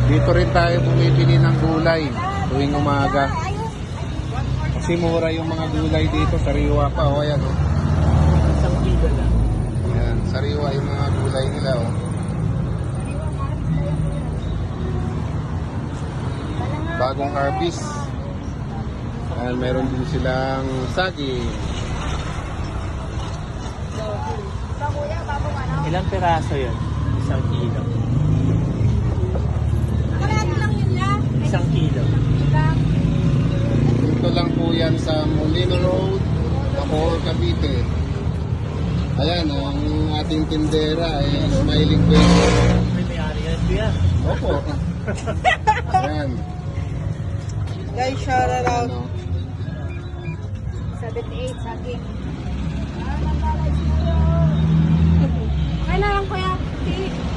dito rin tayo bumibili ng gulay tuwing umaga. Kasi mura yung mga gulay dito, sariwa pa. O, ayan, o. Ayan, sariwa yung mga gulay nila, o. Bagong harvest. Ayan, meron din silang saging. Ilang piraso yun? Isang kilo. Isang kilo. Dito lang po yan sa Molino Road, Bacoor, Cavite. Ayan, ang ating tindera ay Smiling Face. May-ari yan kuya. Opo. Ayan. Guys, shout out. Ano, 78 saging. Okay na lang kuya. Okay.